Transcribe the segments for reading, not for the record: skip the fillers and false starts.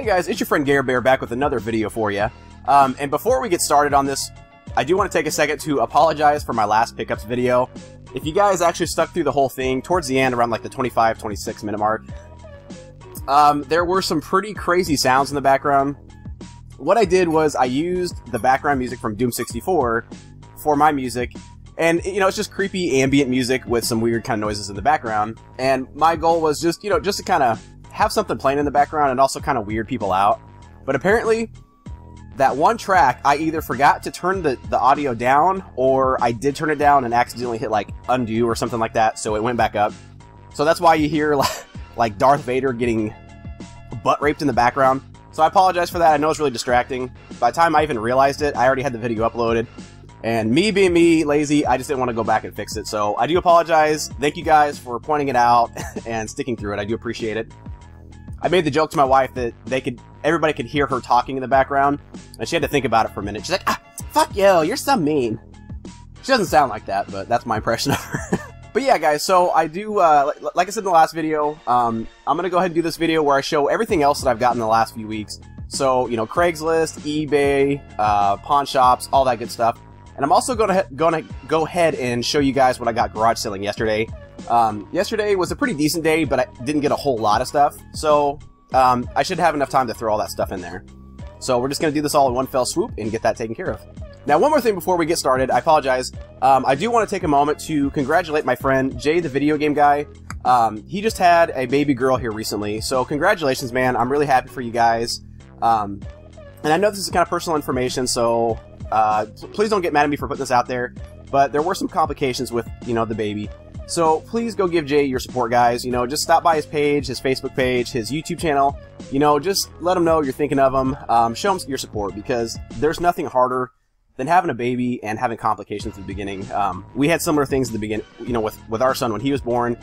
guys, it's your friend Gare back with another video for you. And before we get started on this, I do want to take a second to apologize for my last pickups video. If you guys actually stuck through the whole thing, towards the end, around like the 25-26 minute mark, there were some pretty crazy sounds in the background. What I did was I used the background music from Doom 64 for my music. And, you know, it's just creepy ambient music with some weird kind of noises in the background. And my goal was just, you know, just to kind of have something playing in the background and also kind of weird people out. But apparently, that one track, I either forgot to turn the audio down, or I did turn it down and accidentally hit, like, undo or something like that, so it went back up. So that's why you hear, like Darth Vader getting butt raped in the background. So I apologize for that. I know it's really distracting. By the time I even realized it, I already had the video uploaded. And me being me, lazy, I just didn't want to go back and fix it. So I do apologize. Thank you guys for pointing it out and sticking through it. I do appreciate it. I made the joke to my wife that everybody could hear her talking in the background, and she had to think about it for a minute. She's like, ah, fuck you, you're so mean. She doesn't sound like that, but that's my impression of her. But yeah, guys, so I do, like I said in the last video, I'm going to go ahead and do this video where I show everything else that I've gotten in the last few weeks. So, you know, Craigslist, eBay, pawn shops, all that good stuff. And I'm also going to go ahead and show you guys what I got garage selling yesterday. Yesterday was a pretty decent day, but I didn't get a whole lot of stuff. So, I should have enough time to throw all that stuff in there. So we're just going to do this all in one fell swoop and get that taken care of. Now, one more thing before we get started, I apologize. I do want to take a moment to congratulate my friend, Jay the video game guy. He just had a baby girl here recently. So congratulations, man. I'm really happy for you guys. And I know this is kind of personal information, so please don't get mad at me for putting this out there, but there were some complications with, you know, the baby. So please go give Jay your support, guys. You know, just stop by his page, his Facebook page, his YouTube channel. You know, just let him know you're thinking of him. Show him your support, because there's nothing harder than having a baby and having complications at the beginning. We had similar things at the beginning, you know, with our son when he was born,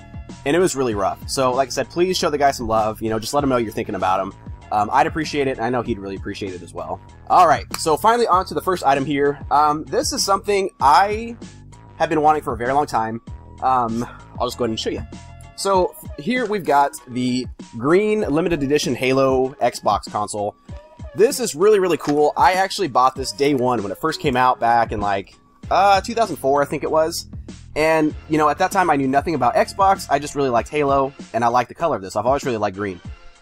and it was really rough. So like I said, please show the guy some love. You know, just let him know you're thinking about him. I'd appreciate it, and I know he'd really appreciate it as well. Alright, so finally on to the first item here. This is something I have been wanting for a very long time. I'll just go ahead and show you. So here we've got the green limited edition Halo Xbox console. This is really, really cool. I actually bought this day one when it first came out back in like 2004, I think it was. And, you know, at that time I knew nothing about Xbox. I just really liked Halo, and I liked the color of this. I've always really liked green.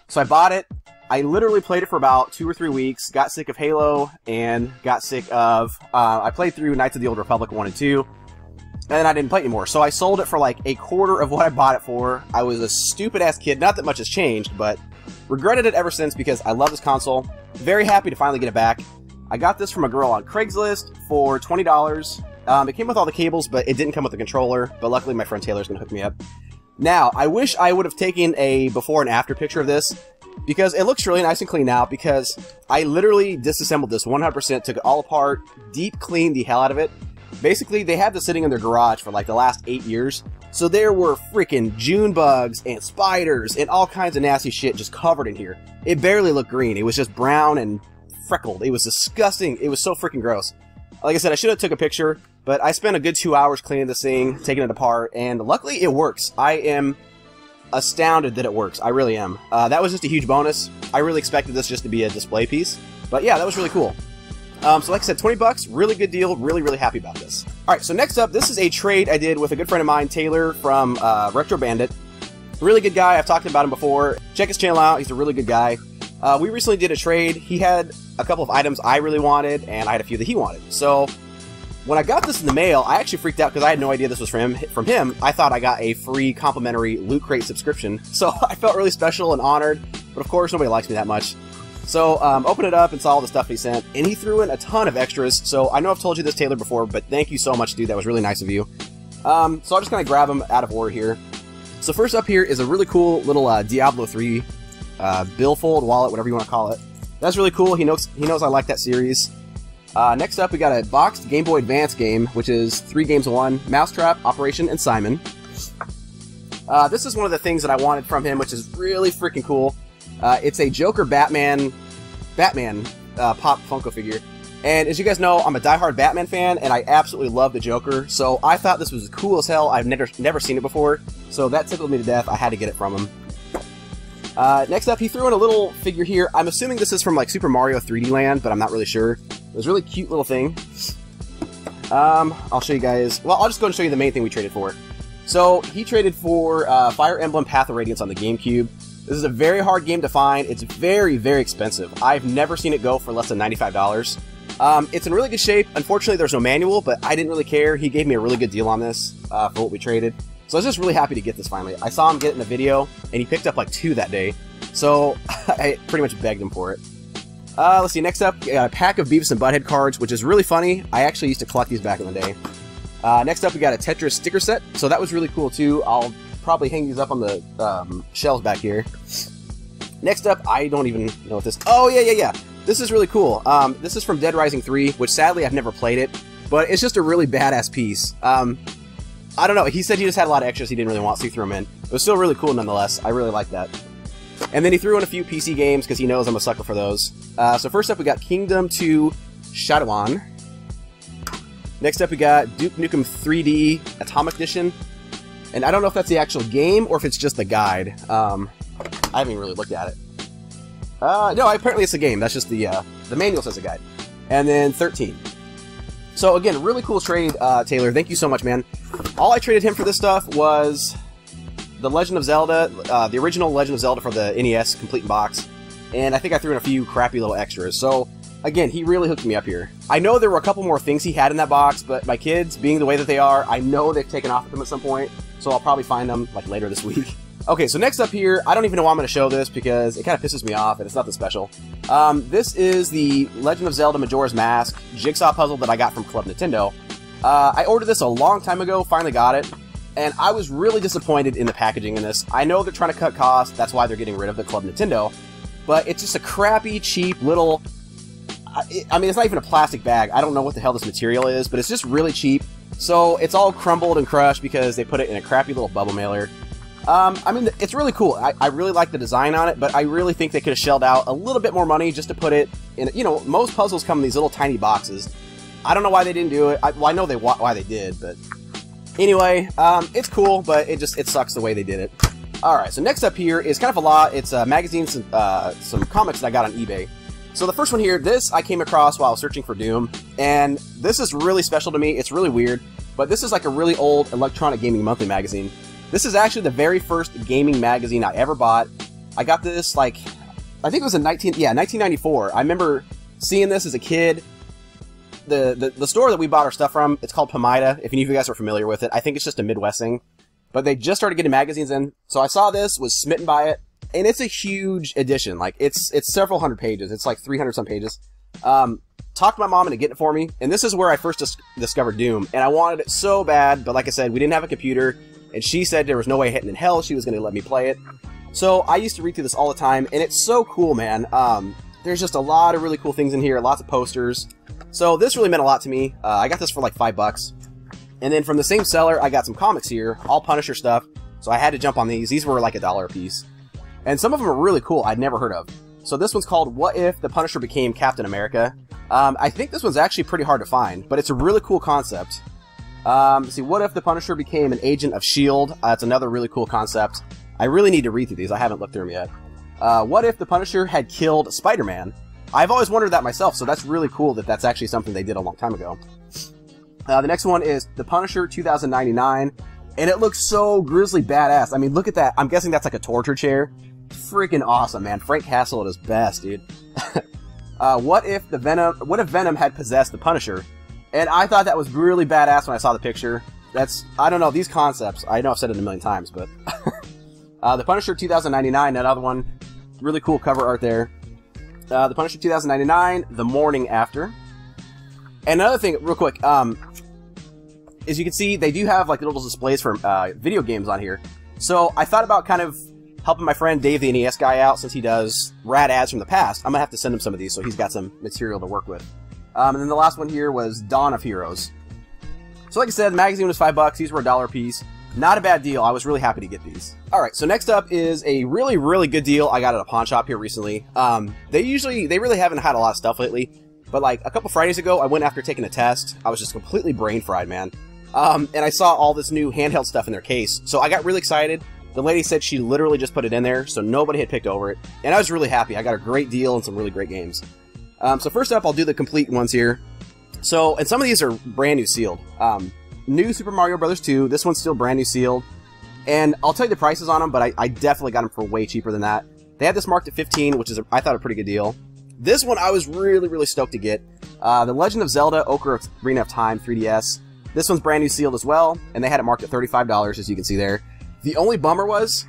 So I bought it. I literally played it for about 2 or 3 weeks, got sick of Halo, and got sick of, I played through Knights of the Old Republic 1 and 2, and then I didn't play anymore. So I sold it for like a quarter of what I bought it for. I was a stupid-ass kid. Not that much has changed, but regretted it ever since because I love this console. Very happy to finally get it back. I got this from a girl on Craigslist for $20. It came with all the cables, but it didn't come with the controller, but luckily my friend Taylor's going to hook me up. Now, I wish I would have taken a before and after picture of this, because it looks really nice and clean now, because I literally disassembled this 100%, took it all apart, deep cleaned the hell out of it. Basically, they had this sitting in their garage for like the last 8 years, so there were freaking June bugs and spiders and all kinds of nasty shit just covered in here. It barely looked green. It was just brown and freckled. It was disgusting. It was so freaking gross. Like I said, I should have took a picture, but I spent a good 2 hours cleaning this thing, taking it apart, and luckily it works. I am astounded that it works. I really am. That was just a huge bonus. I really expected this just to be a display piece, but yeah, that was really cool. So like I said, 20 bucks, really good deal. Really, really happy about this. All right, so next up, this is a trade I did with a good friend of mine, Taylor from Retro Bandit. Really good guy. I've talked about him before. Check his channel out. He's a really good guy. We recently did a trade. He had a couple of items I really wanted, and I had a few that he wanted. So when I got this in the mail, I actually freaked out because I had no idea this was from him. I thought I got a free complimentary Loot Crate subscription, so I felt really special and honored, but of course nobody likes me that much. So opened it up and saw all the stuff he sent, and he threw in a ton of extras. So I know I've told you this, Taylor, before, but thank you so much, dude. That was really nice of you. So I'll just kind of grab them out of order here. So first up here is a really cool little Diablo 3 billfold wallet, whatever you want to call it. That's really cool. He knows I like that series. Next up, we got a boxed Game Boy Advance game, which is 3 games in 1, Mousetrap, Operation, and Simon. This is one of the things that I wanted from him, which is really freaking cool. It's a Joker Batman Pop Funko figure. And as you guys know, I'm a diehard Batman fan, and I absolutely love the Joker, so I thought this was cool as hell. I've never seen it before, so that tickled me to death. I had to get it from him. Next up, he threw in a little figure here. I'm assuming this is from like Super Mario 3D Land, but I'm not really sure. It was a really cute little thing. I'll show you guys. Well, I'll just go and show you the main thing we traded for. So he traded for Fire Emblem Path of Radiance on the GameCube. This is a very hard game to find. It's very, very expensive. I've never seen it go for less than $95. It's in really good shape. Unfortunately, there's no manual, but I didn't really care. He gave me a really good deal on this for what we traded. So I was just really happy to get this finally. I saw him get it in a video, and he picked up like 2 that day. So I pretty much begged him for it. Let's see, next up, we got a pack of Beavis and Butthead cards, which is really funny. I actually used to collect these back in the day. Next up, we got a Tetris sticker set. So that was really cool, too. I'll probably hang these up on the shelves back here. Next up, I don't even know what this... Oh, yeah. This is really cool. This is from Dead Rising 3, which sadly I've never played it. But it's just a really badass piece. I don't know. He said he just had a lot of extras he didn't really want, so he threw them in. It was still really cool nonetheless. I really like that. And then he threw in a few PC games because he knows I'm a sucker for those. So first up, we got Kingdom 2 Shadowon. Next up, we got Duke Nukem 3D Atomic Edition. And I don't know if that's the actual game or if it's just the guide. I haven't even really looked at it. No, apparently it's a game. That's just the manual says a guide. And then 13. So again, really cool trade, Taylor. Thank you so much, man. All I traded him for this stuff was the Legend of Zelda, the original Legend of Zelda for the NES complete box, and I think I threw in a few crappy little extras. So again, he really hooked me up here. I know there were a couple more things he had in that box, but my kids, being the way that they are, I know they've taken off with them at some point, so I'll probably find them like later this week. Okay, so next up here, I don't even know why I'm going to show this because it kind of pisses me off and it's nothing special. This is the Legend of Zelda Majora's Mask jigsaw puzzle that I got from Club Nintendo. I ordered this a long time ago, finally got it, and I was really disappointed in the packaging in this. I know they're trying to cut costs, that's why they're getting rid of the Club Nintendo, but it's just a crappy, cheap little... I mean, it's not even a plastic bag. I don't know what the hell this material is, but it's just really cheap. So it's all crumbled and crushed because they put it in a crappy little bubble mailer. I mean, it's really cool. I really like the design on it, but I really think they could have shelled out a little bit more money just to put it in, you know, most puzzles come in these little tiny boxes. I don't know why they didn't do it. Well, I know why they did, but anyway, it's cool, but it sucks the way they did it. Alright, so next up here is kind of a lot. It's magazines and some comics that I got on eBay. So the first one here, this I came across while I was searching for Doom, and this is really special to me. It's really weird, but this is like a really old Electronic Gaming Monthly magazine. This is actually the very first gaming magazine I ever bought. I got this, like, I think it was in 1994. I remember seeing this as a kid. The store that we bought our stuff from, it's called Pomida, if any of you guys are familiar with it. I think it's just a Midwest thing. But they just started getting magazines in, so I saw this, was smitten by it, and it's a huge edition. Like, it's several hundred pages. It's like 300-some pages. Talked to my mom into getting it for me, and this is where I first discovered Doom, and I wanted it so bad, but like I said, we didn't have a computer, and she said there was no way hitting in hell she was going to let me play it. So I used to read through this all the time, and it's so cool, man. There's just a lot of really cool things in here, lots of posters. So this really meant a lot to me. I got this for like $5. And then from the same seller, I got some comics here, all Punisher stuff. So I had to jump on these. These were like $1 a piece. And some of them are really cool I'd never heard of. So this one's called What If the Punisher Became Captain America? I think this one's actually pretty hard to find, but it's a really cool concept. Let's see, what if the Punisher became an agent of S.H.I.E.L.D.? That's another really cool concept. I really need to read through these. I haven't looked through them yet. What if the Punisher had killed Spider-Man? I've always wondered that myself, so that's really cool that that's actually something they did a long time ago. The next one is The Punisher 2099, and it looks so grizzly badass. I mean, look at that. I'm guessing that's like a torture chair. Freaking awesome, man. Frank Castle at his best, dude. What if Venom had possessed the Punisher? And I thought that was really badass when I saw the picture. I don't know, these concepts, I know I've said it a million times, but... The Punisher 2099, another one. Really cool cover art there. The Punisher 2099, The Morning After. And another thing, real quick, as you can see, they do have like little displays for video games on here. So I thought about kind of helping my friend Dave, the NES guy, out since he does rad ads from the past. I'm gonna have to send him some of these so he's got some material to work with. And then the last one here was Dawn of Heroes. So like I said, the magazine was $5. These were $1 a piece. Not a bad deal. I was really happy to get these. Alright, so next up is a really, really good deal I got at a pawn shop here recently. They really haven't had a lot of stuff lately. But like a couple Fridays ago, I went after taking a test. I was just completely brain fried, man. And I saw all this new handheld stuff in their case. So I got really excited. The lady said she literally just put it in there, so nobody had picked over it. And I was really happy. I got a great deal and some really great games. So first up, I'll do the complete ones here. So, and some of these are brand new sealed. New Super Mario Bros. 2. This one's still brand new sealed. And I'll tell you the prices on them, but I definitely got them for way cheaper than that. They had this marked at 15, which is, I thought, a pretty good deal. This one I was really, really stoked to get. The Legend of Zelda Ocarina of Time 3DS. This one's brand new sealed as well, and they had it marked at $35, as you can see there. The only bummer was,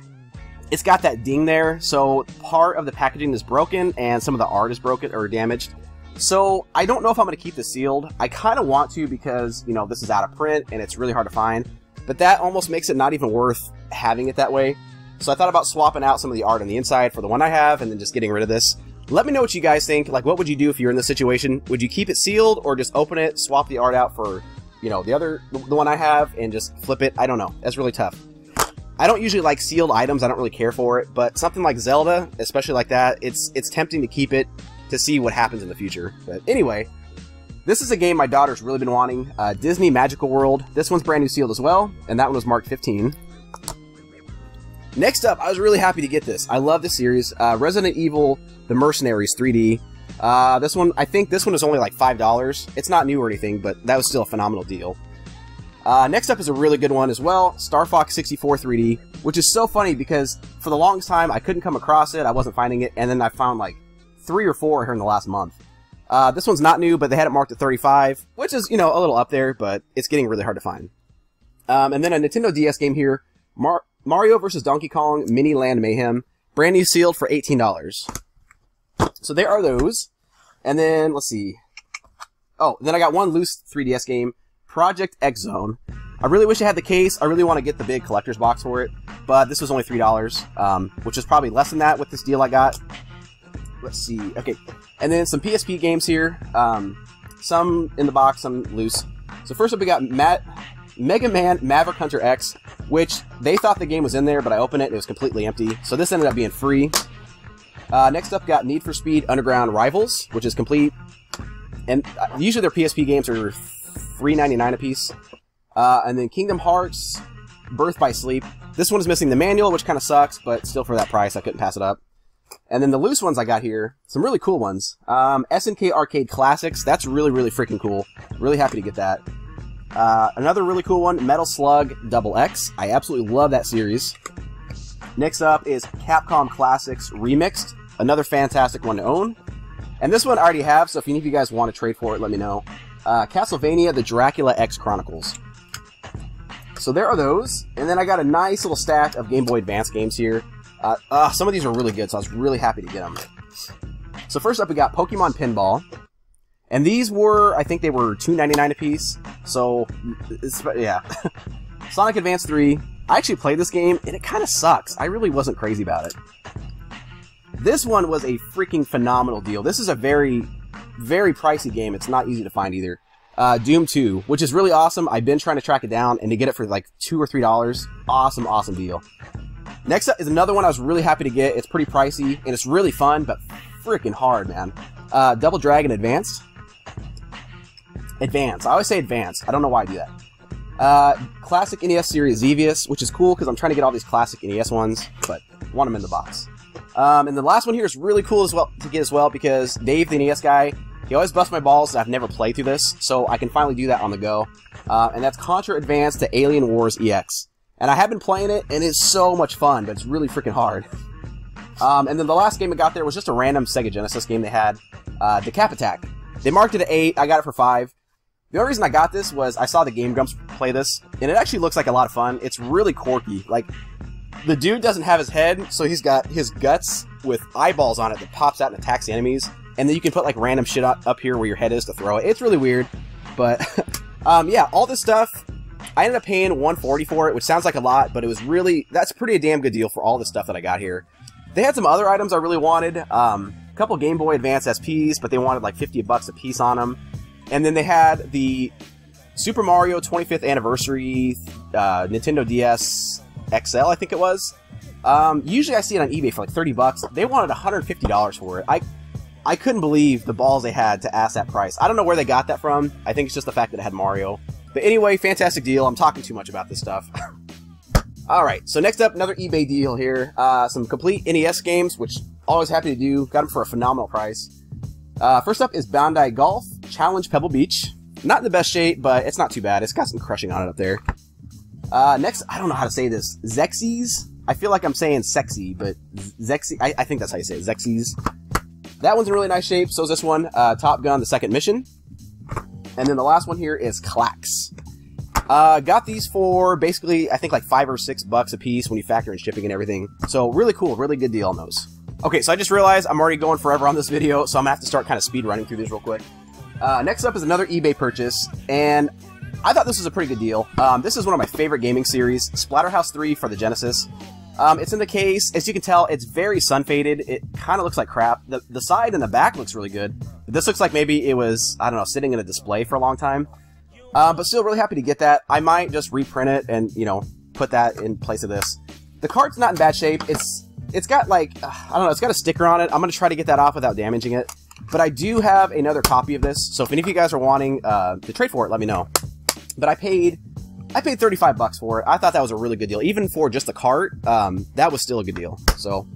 it's got that ding there, so part of the packaging is broken, and some of the art is broken or damaged. So, I don't know if I'm going to keep this sealed. I kind of want to because, you know, this is out of print, and it's really hard to find. But that almost makes it not even worth having it that way. So I thought about swapping out some of the art on the inside for the one I have, and then just getting rid of this. Let me know what you guys think. Like, what would you do if you're in this situation? Would you keep it sealed, or just open it, swap the art out for, you know, the one I have, and just flip it? I don't know. That's really tough. I don't usually like sealed items. I don't really care for it. But something like Zelda, especially like that, it's tempting to keep it to see what happens in the future. But anyway, this is a game my daughter's really been wanting. Disney Magical World. This one's brand new sealed as well, and that one was marked 15. Next up, I was really happy to get this. I love this series. Resident Evil The Mercenaries 3D. This one, I think this one is only like $5. It's not new or anything, but that was still a phenomenal deal. Next up is a really good one as well, Star Fox 64 3D, which is so funny because for the longest time I couldn't come across it, I wasn't finding it, and then I found like 3 or 4 here in the last month. This one's not new, but they had it marked at 35, which is, you know, a little up there, but it's getting really hard to find. And then a Nintendo DS game here, Mario vs. Donkey Kong Mini Land Mayhem, brand new sealed for $18. So there are those. And then, let's see. Oh, then I got one loose 3DS game, Project X Zone. I really wish I had the case. I really want to get the big collector's box for it, but this was only $3, which is probably less than that with this deal I got. Let's see. Okay. And then some PSP games here. Some in the box, some loose. So first up we got Mega Man Maverick Hunter X, which they thought the game was in there, but I opened it and it was completely empty. So this ended up being free. Next up got Need for Speed Underground Rivals, which is complete. And usually their PSP games are $3.99 a piece. And then Kingdom Hearts Birth by Sleep. This one is missing the manual, which kind of sucks, but still for that price, I couldn't pass it up. And then the loose ones I got here, some really cool ones. SNK Arcade Classics, that's really, really freaking cool. Really happy to get that. Another really cool one, Metal Slug XX. I absolutely love that series. Next up is Capcom Classics Remixed, another fantastic one to own. And this one I already have, so if any of you guys want to trade for it, let me know. Castlevania The Dracula X Chronicles. So there are those. And then I got a nice little stack of Game Boy Advance games here. Some of these are really good, so I was really happy to get them. So first up we got Pokemon Pinball. And these were, I think they were $2.99 a piece. So, yeah. Sonic Advance 3. I actually played this game, and it kind of sucks. I really wasn't crazy about it. This one was a freaking phenomenal deal. This is a very, very pricey game. It's not easy to find either. Doom 2, which is really awesome. I've been trying to track it down, and to get it for like $2 or $3, awesome, awesome deal. Next up is another one I was really happy to get. It's pretty pricey, and it's really fun, but freaking hard, man. Double Dragon Advanced. I always say Advanced. I don't know why I do that. Classic NES series Xevious, which is cool because I'm trying to get all these classic NES ones, but want them in the box. And the last one here is really cool as well to get as well because Dave, the NES guy, he always busts my balls and I've never played through this, so I can finally do that on the go. And that's Contra Advanced to Alien Wars EX. And I have been playing it, and it's so much fun, but it's really freaking hard. And then the last game I got there was just a random Sega Genesis game they had, Decap Attack. They marked it at 8, I got it for 5. The only reason I got this was I saw the Game Grumps play this, and it actually looks like a lot of fun. It's really quirky. Like, the dude doesn't have his head, so he's got his guts with eyeballs on it that pops out and attacks the enemies. And then you can put like random shit up here where your head is to throw it. It's really weird, but yeah, all this stuff. I ended up paying $140 for it, which sounds like a lot, but it was really, that's pretty a damn good deal for all the stuff that I got here. They had some other items I really wanted. A couple Game Boy Advance SPs, but they wanted like $50 a piece on them. And then they had the Super Mario 25th Anniversary Nintendo DS XL, I think it was. Usually I see it on eBay for like $30. They wanted $150 for it. I couldn't believe the balls they had to ask that price. I don't know where they got that from. I think it's just the fact that it had Mario. But anyway, fantastic deal. I'm talking too much about this stuff. Alright, so next up, another eBay deal here. Some complete NES games, which always happy to do. Got them for a phenomenal price. First up is Bandai Golf Challenge Pebble Beach. Not in the best shape, but it's not too bad. It's got some crushing on it up there. Next, I don't know how to say this. Zexies? I feel like I'm saying sexy, but Zexy, I think that's how you say it. Zexies. That one's in really nice shape. So is this one, Top Gun, The Second Mission. And then the last one here is Clax. Got these for basically, I think like $5 or $6 a piece when you factor in shipping and everything. So really cool, really good deal on those. Okay, so I just realized I'm already going forever on this video, so I'm gonna have to start kind of speed running through these real quick. Next up is another eBay purchase, and I thought this was a pretty good deal. This is one of my favorite gaming series, Splatterhouse 3 for the Genesis. It's in the case. As you can tell, it's very sun-faded. It kind of looks like crap. The side and the back looks really good. But this looks like maybe it was, I don't know, sitting in a display for a long time. But still really happy to get that. I might just reprint it and, you know, put that in place of this. The card's not in bad shape. It's got like, I don't know, it's got a sticker on it. I'm going to try to get that off without damaging it. But I do have another copy of this. So if any of you guys are wanting to trade for it, let me know. But I paid $35 for it. I thought that was a really good deal. Even for just the cart, that was still a good deal. So,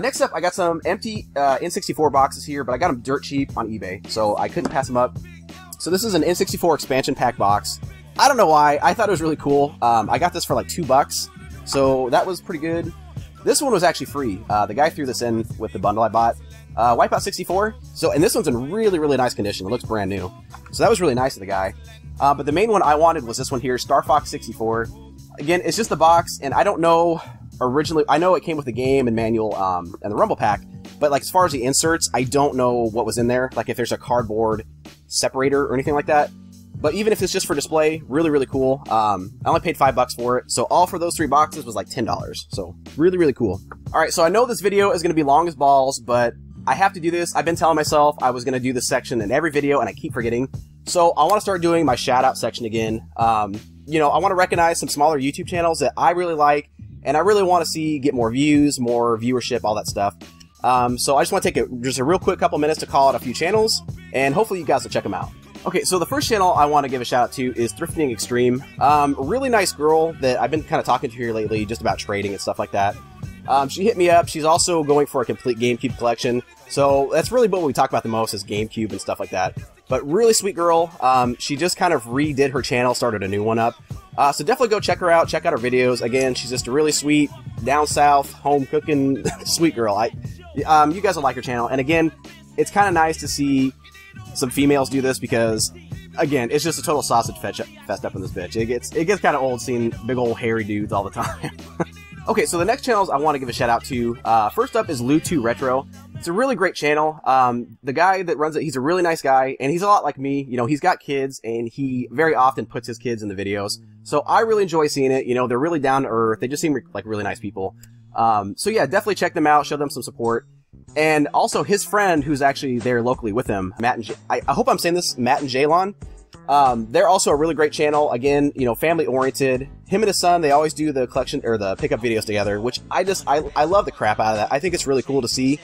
next up, I got some empty N64 boxes here, but I got them dirt cheap on eBay, so I couldn't pass them up. So this is an N64 expansion pack box. I don't know why. I thought it was really cool. I got this for like $2, so that was pretty good. This one was actually free. The guy threw this in with the bundle I bought. Wipeout 64. So, and this one's in really, really nice condition. It looks brand new. So that was really nice of the guy. But the main one I wanted was this one here, Star Fox 64. Again, it's just the box, and I don't know originally. I know it came with the game and manual and the Rumble Pack, but like as far as the inserts, I don't know what was in there. Like if there's a cardboard separator or anything like that. But even if it's just for display, really, really cool. I only paid $5 for it, so all for those 3 boxes was like $10. So really, really cool. All right, so I know this video is going to be long as balls, but I have to do this. I've been telling myself I was going to do this section in every video, and I keep forgetting. So I want to start doing my shout-out section again. You know, I want to recognize some smaller YouTube channels that I really like, and I really want to see get more views, more viewership, all that stuff. So I just want to take just a real quick couple minutes to call out a few channels, and hopefully you guys will check them out. Okay, so the first channel I want to give a shout out to is Thrifting Extreme. A really nice girl that I've been kind of talking to here lately, just about trading and stuff like that. She hit me up. She's also going for a complete GameCube collection. So that's really what we talk about the most is GameCube and stuff like that. But really sweet girl. She just kind of redid her channel, started a new one up. So definitely go check her out. Check out her videos. Again, she's just a really sweet, down south, home cooking, sweet girl. You guys will like her channel. And again, it's kind of nice to see some females do this because, again, it's just a total sausage fest up in this bitch. It gets kind of old seeing big old hairy dudes all the time. Okay, so the next channels I want to give a shout out to. First up is Lu2 Retro. It's a really great channel. The guy that runs it, he's a really nice guy, and he's a lot like me. You know, he's got kids, and he very often puts his kids in the videos. So I really enjoy seeing it. You know, they're really down to earth. They just seem like really nice people. So yeah, definitely check them out. Show them some support. And also his friend, who's actually there locally with him, Matt and I hope I'm saying this, Matt and Jaylon. They're also a really great channel. Again, you know, family oriented. Him and his son, they always do the collection or the pickup videos together, which I love the crap out of that. I think it's really cool to see.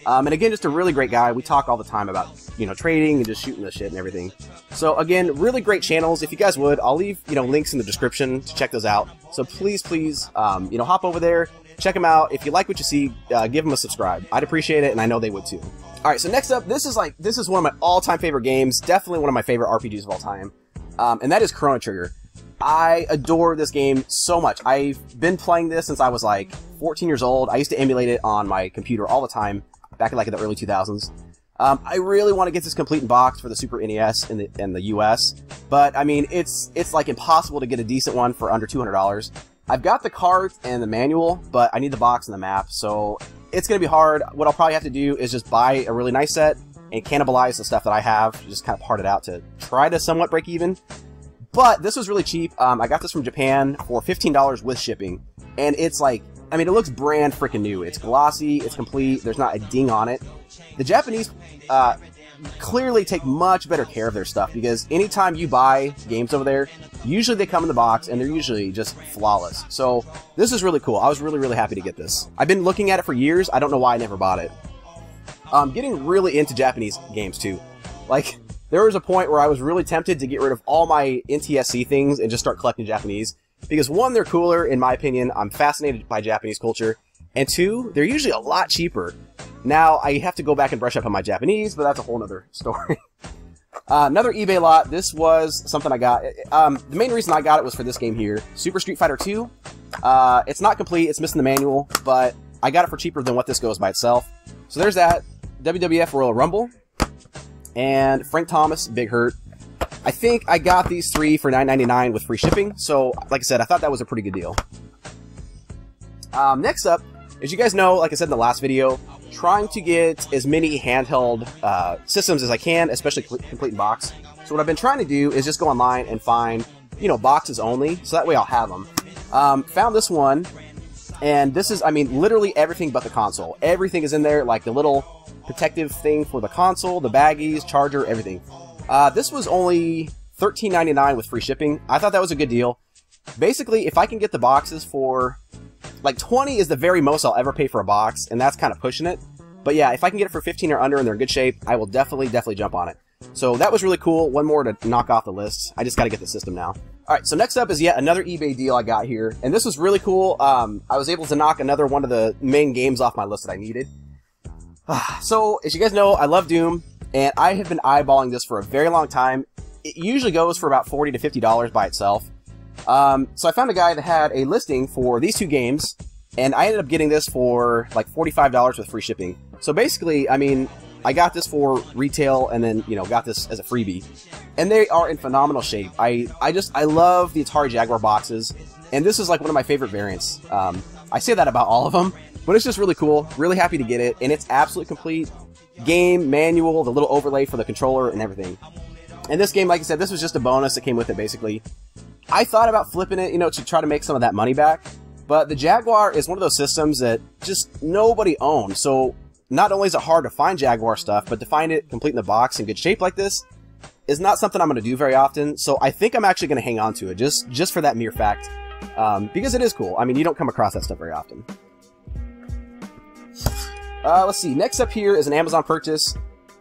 And again, just a really great guy. We talk all the time about, you know, trading and just shooting the shit and everything. So again, really great channels. If you guys would, I'll leave, you know, links in the description to check those out. So please, please, you know, hop over there, check them out. If you like what you see, give them a subscribe. I'd appreciate it, and I know they would too. All right, so next up, this is one of my all-time favorite games, definitely one of my favorite RPGs of all time, and that is Chrono Trigger. I adore this game so much. I've been playing this since I was like 14 years old. I used to emulate it on my computer all the time, back in like the early 2000s. I really want to get this complete in box for the Super NES in the US, but I mean, it's like impossible to get a decent one for under $200. I've got the cart and the manual, but I need the box and the map, so it's going to be hard. What I'll probably have to do is just buy a really nice set and cannibalize the stuff that I have, just kind of part it out to try to somewhat break even. But this was really cheap. I got this from Japan for $15 with shipping, and it's like, I mean, it looks brand freaking new. It's glossy, it's complete, there's not a ding on it. The Japanese clearly take much better care of their stuff, because anytime you buy games over there, usually they come in the box and they're usually just flawless. So this is really cool. I was really, really happy to get this. I've been looking at it for years. I don't know why I never bought it. I'm getting really into Japanese games too. Like, there was a point where I was really tempted to get rid of all my NTSC things and just start collecting Japanese. because one, they're cooler, in my opinion. I'm fascinated by Japanese culture. And two, they're usually a lot cheaper. Now, I have to go back and brush up on my Japanese, but that's a whole other story. Another eBay lot. This was something I got. The main reason I got it was for this game here, Super Street Fighter 2. It's not complete. It's missing the manual, but I got it for cheaper than what this goes by itself. So there's that. WWF Royal Rumble. And Frank Thomas, Big Hurt. I think I got these three for $9.99 with free shipping. So, like I said, I thought that was a pretty good deal. Next up, as you guys know, like I said in the last video, trying to get as many handheld systems as I can, especially complete in box. So what I've been trying to do is just go online and find, you know, boxes only, so that way I'll have them. Found this one, and this is, I mean, literally everything but the console. Everything is in there, like the little protective thing for the console, the baggies, charger, everything. This was only $13.99 with free shipping. I thought that was a good deal. Basically, if I can get the boxes for, like, 20 is the very most I'll ever pay for a box, and that's kind of pushing it. But yeah, if I can get it for 15 or under and they're in good shape, I will definitely jump on it. So that was really cool. One more to knock off the list. I just got to get the system now. Alright, so next up is yet another eBay deal I got here, and this was really cool. I was able to knock another one of the main games off my list that I needed. So, as you guys know, I love Doom, and I have been eyeballing this for a very long time. It usually goes for about $40 to $50 by itself. So I found a guy that had a listing for these two games, and I ended up getting this for like $45 with free shipping. So basically, I mean, I got this for retail and then, you know, got this as a freebie. And they are in phenomenal shape. I love the Atari Jaguar boxes, and this is like one of my favorite variants. I say that about all of them, but it's just really cool. Really happy to get it, and it's absolutely complete. Game, manual, the little overlay for the controller, and everything. And this game, like I said, this was just a bonus that came with it, basically. I thought about flipping it, you know, to try to make some of that money back, but the Jaguar is one of those systems that just nobody owns, so not only is it hard to find Jaguar stuff, but to find it complete in the box in good shape like this is not something I'm going to do very often, so I think I'm actually going to hang on to it, just for that mere fact, because it is cool. I mean, you don't come across that stuff very often. Let's see, next up here is an Amazon purchase.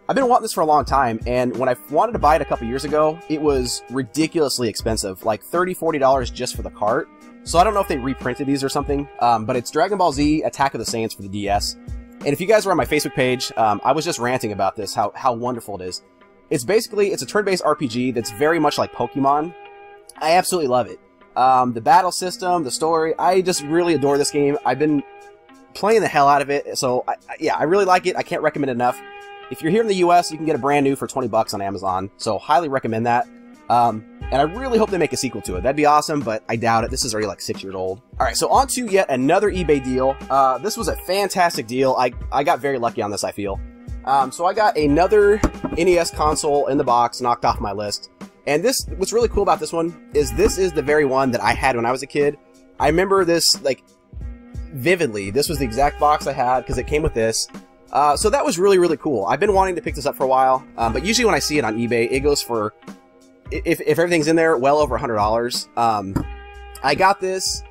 I've been wanting this for a long time, and when I wanted to buy it a couple years ago, it was ridiculously expensive, like $30, $40 just for the cart. So I don't know if they reprinted these or something, but it's Dragon Ball Z Attack of the Saiyans for the DS. And if you guys were on my Facebook page, I was just ranting about this, how wonderful it is. It's basically, it's a turn-based RPG that's very much like Pokemon. I absolutely love it. The battle system, the story, I just really adore this game. I've been playing the hell out of it, so yeah, I really like it. I can't recommend it enough. If you're here in the US, you can get it brand new for 20 bucks on Amazon, so highly recommend that. And I really hope they make a sequel to it. That'd be awesome, but I doubt it. This is already like 6 years old. Alright, so on to yet another eBay deal. This was a fantastic deal. I got very lucky on this, I feel. So I got another NES console in the box, knocked off my list. And what's really cool about this one is this is the very one that I had when I was a kid. I remember this, like, vividly. This was the exact box I had, because it came with this. So that was really, really cool. I've been wanting to pick this up for a while, but usually when I see it on eBay, it goes for, if everything's in there, well over $100. I got this.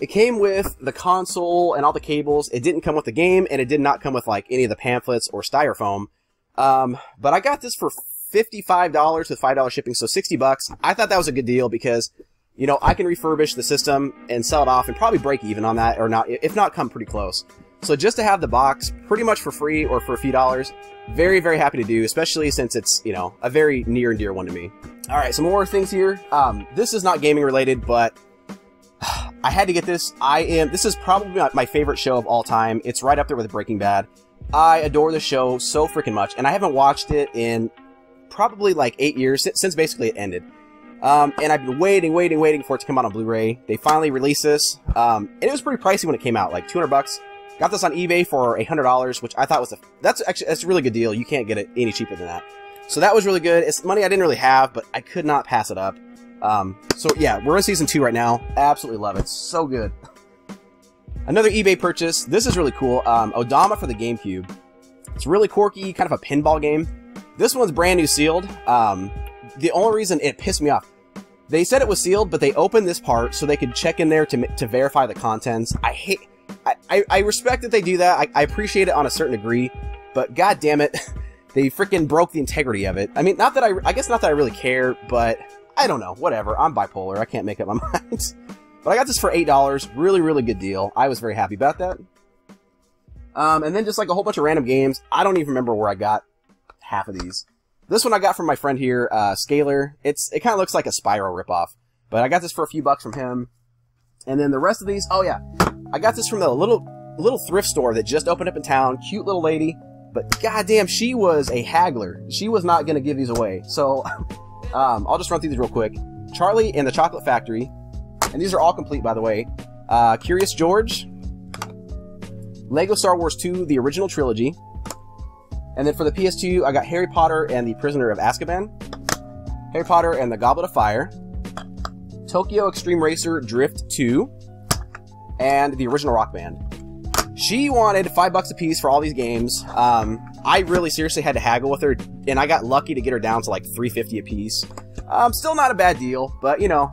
It came with the console and all the cables. It didn't come with the game, and it did not come with, like, any of the pamphlets or styrofoam. But I got this for $55 with $5 shipping, so 60 bucks. I thought that was a good deal because, you know, I can refurbish the system and sell it off and probably break even on that, or not, if not come pretty close. So just to have the box pretty much for free or for a few dollars, very, very happy to do, especially since it's, you know, a very near and dear one to me. Alright, some more things here. This is not gaming related, but I had to get this. This is probably my favorite show of all time. It's right up there with Breaking Bad. I adore the show so freaking much, and I haven't watched it in probably like 8 years, since basically it ended. And I've been waiting for it to come out on Blu-ray. They finally released this, and it was pretty pricey when it came out, like 200 bucks. Got this on eBay for $100, which I thought was that's a really good deal. You can't get it any cheaper than that. So that was really good. It's money I didn't really have, but I could not pass it up. So yeah, we're in season 2 right now. Absolutely love it. So good. Another eBay purchase. This is really cool. Odama for the GameCube. It's really quirky, kind of a pinball game. This one's brand new sealed. The only reason it pissed me off, they said it was sealed, but they opened this part so they could check in there to verify the contents. I respect that they do that. I appreciate it on a certain degree, but god damn it, they freaking broke the integrity of it. I mean, I guess not that I really care, but I don't know, whatever. I'm bipolar. I can't make up my mind. But I got this for $8. Really, really good deal. I was very happy about that. And then just like a whole bunch of random games. I don't even remember where I got half of these. This one I got from my friend here, Scalar. It kind of looks like a Spyro ripoff. But I got this for a few bucks from him. And then the rest of these, oh yeah. I got this from the little thrift store that just opened up in town. Cute little lady. But goddamn, she was a haggler. She was not going to give these away. So, I'll just run through these real quick. Charlie and the Chocolate Factory. And these are all complete, by the way. Curious George. Lego Star Wars 2, the original trilogy. And then for the PS2, I got Harry Potter and the Prisoner of Azkaban. Harry Potter and the Goblet of Fire. Tokyo Extreme Racer Drift 2. And the original Rock Band. She wanted $5 a piece for all these games. I really seriously had to haggle with her, and I got lucky to get her down to like $3.50 a piece. Still not a bad deal, but you know,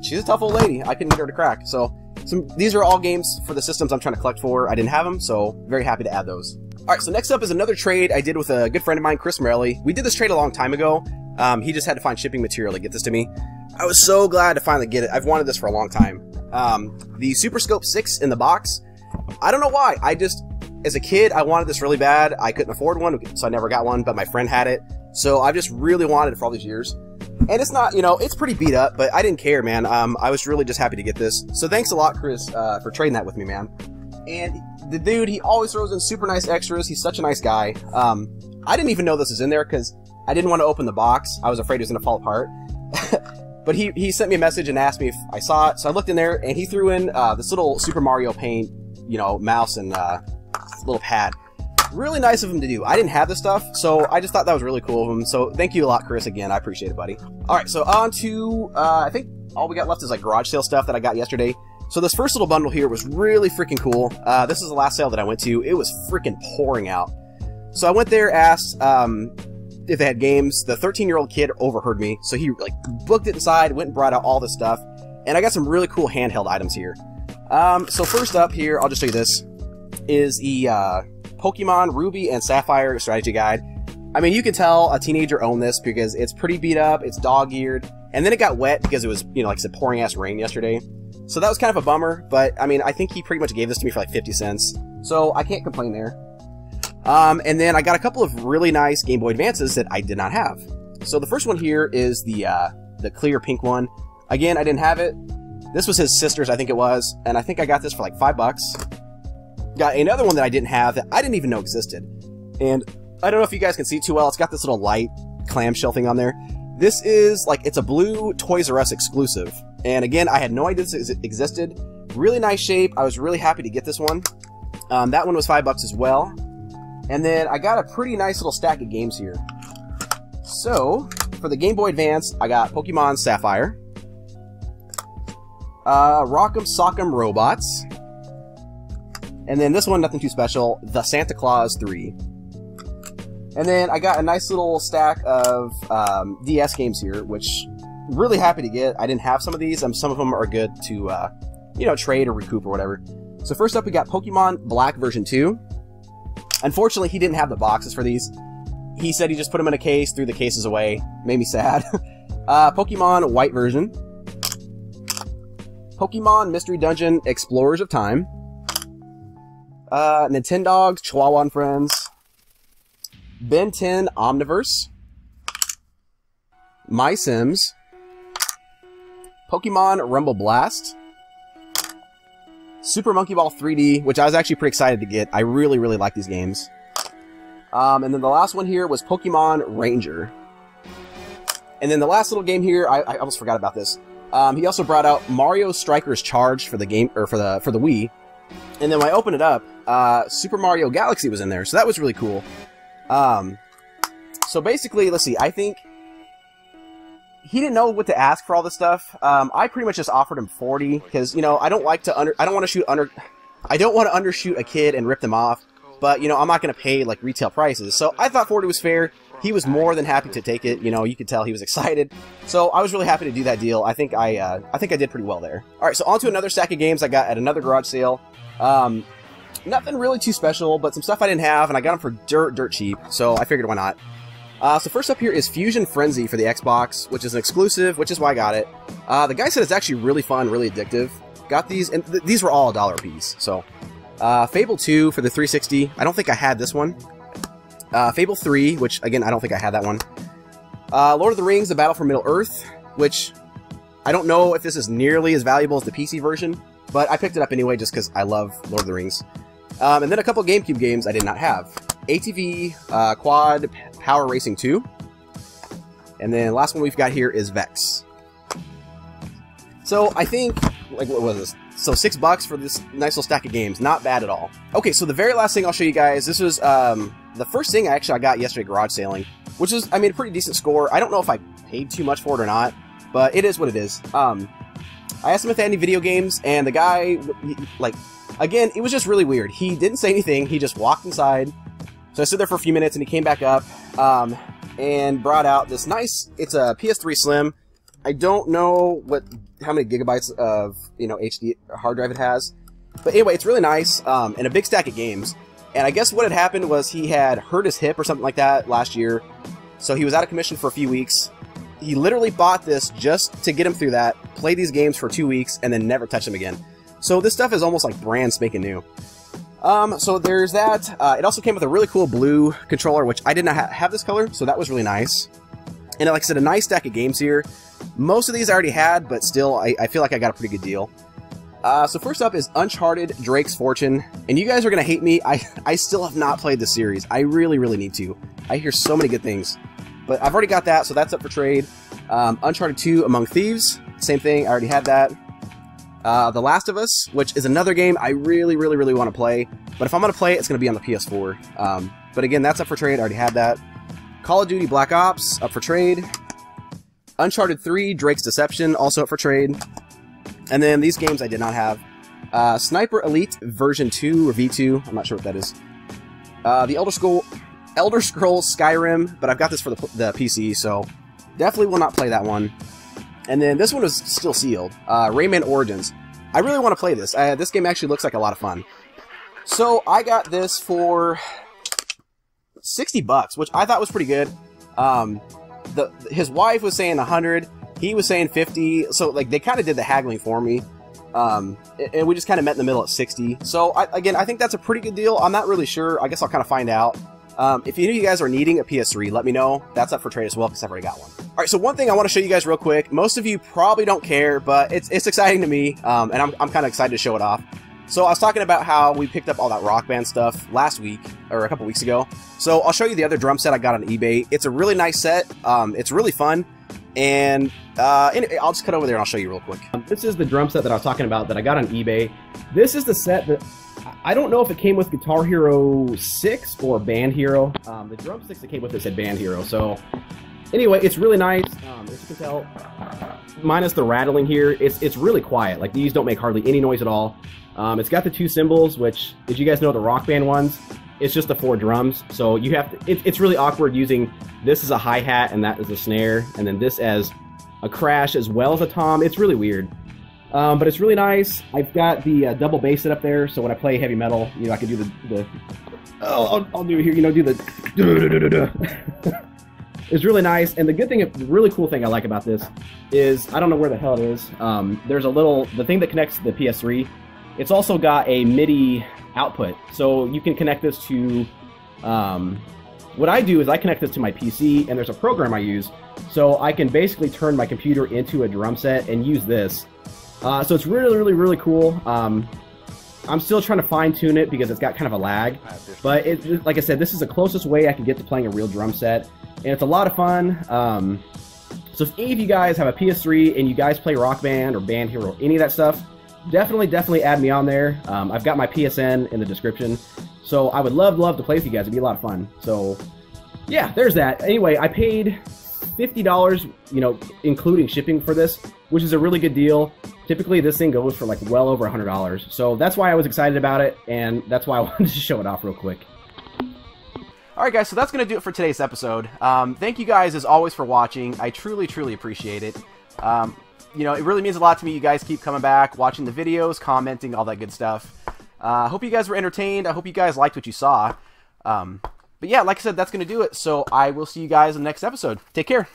she's a tough old lady. I couldn't get her to crack. So these are all games for the systems I'm trying to collect for. I didn't have them, so very happy to add those. Alright, so next up is another trade I did with a good friend of mine, Chris Morelli. We did this trade a long time ago. He just had to find shipping material to get this to me. I was so glad to finally get it. I've wanted this for a long time. The Super Scope 6 in the box. I don't know why. As a kid, I wanted this really bad. I couldn't afford one, so I never got one, but my friend had it. So I've just really wanted it for all these years. And it's not, you know, it's pretty beat up, but I didn't care, man. I was really just happy to get this. So thanks a lot, Chris, for trading that with me, man. And the dude, he always throws in super nice extras. He's such a nice guy. I didn't even know this was in there because I didn't want to open the box. I was afraid it was going to fall apart. But he sent me a message and asked me if I saw it. So I looked in there, and he threw in this little Super Mario Paint, you know, mouse and little pad. Really nice of him to do. I didn't have this stuff, so I just thought that was really cool of him. So thank you a lot, Chris, again. I appreciate it, buddy. Alright, so on to, I think all we got left is like garage sale stuff that I got yesterday. So this first little bundle here was really freaking cool. This is the last sale that I went to. It was freaking pouring out. So I went there, asked if they had games. The 13-year-old kid overheard me, so he like booked it inside, went and brought out all this stuff. And I got some really cool handheld items here. So first up here, I'll just show you this, is the Pokemon Ruby and Sapphire strategy guide. I mean, you can tell a teenager owned this because it's pretty beat up, it's dog-eared, and then it got wet because it was, you know, like I said, pouring-ass rain yesterday. So that was kind of a bummer, but I mean, I think he pretty much gave this to me for like 50 cents, so I can't complain there. And then I got a couple of really nice Game Boy Advances that I did not have. So the first one here is the clear pink one. Again, I didn't have it. This was his sister's, I think it was, and I think I got this for like $5. Got another one that I didn't have that I didn't even know existed. And I don't know if you guys can see too well, it's got this little light clamshell thing on there. This is like, it's a blue Toys R Us exclusive. And again, I had no idea this existed. Really nice shape. I was really happy to get this one. That one was $5 as well. And then I got a pretty nice little stack of games here. So, for the Game Boy Advance, I got Pokemon Sapphire. Rock'em Sock'em Robots. And then this one, nothing too special, the Santa Claus 3. And then I got a nice little stack of DS games here, which really happy to get. I didn't have some of these, and some of them are good to, you know, trade or recoup or whatever. So first up, we got Pokemon Black version 2. Unfortunately, he didn't have the boxes for these. He said he just put them in a case, threw the cases away. Made me sad. Pokemon White version. Pokemon Mystery Dungeon Explorers of Time. Nintendogs, Chihuahua and Friends. Ben 10 Omniverse. My Sims. Pokemon Rumble Blast. Super Monkey Ball 3D, which I was actually pretty excited to get. I really, really like these games. And then the last one here was Pokemon Ranger. And then the last little game here, I almost forgot about this. He also brought out Mario Strikers Charge for the game, or for the Wii. And then when I opened it up, Super Mario Galaxy was in there, so that was really cool. So basically, let's see, I think he didn't know what to ask for all this stuff. I pretty much just offered him 40 because, you know, I don't want to undershoot a kid and rip them off, but, you know, I'm not going to pay like retail prices. So I thought 40 was fair. He was more than happy to take it. You know, you could tell he was excited. So I was really happy to do that deal. I think I did pretty well there. All right, so on to another stack of games I got at another garage sale. Nothing really too special, but some stuff I didn't have, and I got them for dirt cheap, so I figured why not. So first up here is Fusion Frenzy for the Xbox, which is an exclusive, which is why I got it. The guy said it's actually really fun, really addictive. Got these, and these were all $1 a piece. So, Fable 2 for the 360. I don't think I had this one. Fable 3, which, again, I don't think I had that one. Lord of the Rings, The Battle for Middle-earth, which I don't know if this is nearly as valuable as the PC version, but I picked it up anyway just because I love Lord of the Rings. And then a couple GameCube games I did not have. ATV Quad Power Racing 2. And then last one we've got here is Vex. So I think, like, what was this? So $6 for this nice little stack of games. Not bad at all. Okay, so the very last thing I'll show you guys, this was the first thing I got yesterday garage sailing, which is, I mean, a pretty decent score. I don't know if I paid too much for it or not, but it is what it is. I asked him if they had any video games, and the guy, like, again, it was just really weird. He didn't say anything. He just walked inside. So I stood there for a few minutes, and he came back up and brought out this nice, it's a PS3 Slim. I don't know how many gigabytes of, HD hard drive it has. But anyway, it's really nice, and a big stack of games. And I guess what had happened was he had hurt his hip or something like that last year. So he was out of commission for a few weeks. He literally bought this just to get him through that, play these games for 2 weeks, and then never touch them again. So this stuff is almost like brand spanking new. So there's that. It also came with a really cool blue controller, which I did not have this color, so that was really nice. And like I said, a nice stack of games here. Most of these I already had, but still, I feel like I got a pretty good deal. So first up is Uncharted Drake's Fortune. And you guys are going to hate me. I still have not played this series. I really, really need to. I hear so many good things. But I've already got that, so that's up for trade. Uncharted 2 Among Thieves. Same thing, I already had that. The Last of Us, which is another game I really, really, really want to play. But if I'm going to play it, it's going to be on the PS4. But again, that's up for trade. I already had that. Call of Duty Black Ops, up for trade. Uncharted 3, Drake's Deception, also up for trade. And then these games I did not have. Sniper Elite version 2, or V2, I'm not sure what that is. The Elder Scrolls Skyrim, but I've got this for the PC, so definitely will not play that one. And then this one is still sealed. Rayman Origins. I really want to play this. This game actually looks like a lot of fun. So I got this for $60, which I thought was pretty good. His wife was saying 100, he was saying 50, so like they kind of did the haggling for me. And we just kind of met in the middle at 60. So again, I think that's a pretty good deal. I'm not really sure. I guess I'll kind of find out. If any of you guys are needing a PS3, let me know. That's up for trade as well, because I've already got one. All right, so one thing I want to show you guys real quick. Most of you probably don't care, but it's exciting to me, and I'm kind of excited to show it off. So I was talking about how we picked up all that Rock Band stuff last week, or a couple weeks ago. So I'll show you the other drum set I got on eBay. It's a really nice set. It's really fun. And I'll just cut over there and I'll show you real quick. This is the drum set that I was talking about that I got on eBay. This is the set that, I don't know if it came with Guitar Hero 6 or Band Hero. The drumsticks that came with it said Band Hero. So anyway, it's really nice. As you can tell, minus the rattling here, it's really quiet. Like, these don't make hardly any noise at all. It's got the two cymbals, which, as you guys know, the Rock Band ones, it's just the 4 drums. So you have to, it's really awkward using this as a hi-hat and that as a snare, and then this as a crash as well as a tom. It's really weird. But it's really nice. I've got the double bass set up there, so when I play heavy metal, I can do the I'll do it here, do the It's really nice, and the good thing, the really cool thing I like about this is, I don't know where the hell it is, there's the thing that connects to the PS3, it's also got a MIDI output, so you can connect this to, what I do is I connect this to my PC, and there's a program I use, so I can basically turn my computer into a drum set and use this. So it's really, really, really cool. I'm still trying to fine-tune it because it's got kind of a lag, but like I said, this is the closest way I can get to playing a real drum set, and it's a lot of fun. So if any of you guys have a PS3 and you guys play Rock Band or Band Hero, any of that stuff, definitely add me on there. I've got my PSN in the description, so I would love to play with you guys. It'd be a lot of fun. So yeah, there's that. Anyway, I paid $50, including shipping for this, which is a really good deal. Typically, this thing goes for like well over $100. So that's why I was excited about it, and that's why I wanted to show it off real quick. Alright guys, so that's going to do it for today's episode. Thank you guys as always for watching. I truly appreciate it. It really means a lot to me. You guys keep coming back, watching the videos, commenting, all that good stuff. I hope you guys were entertained. I hope you guys liked what you saw. But yeah, like I said, that's going to do it. So I will see you guys in the next episode. Take care.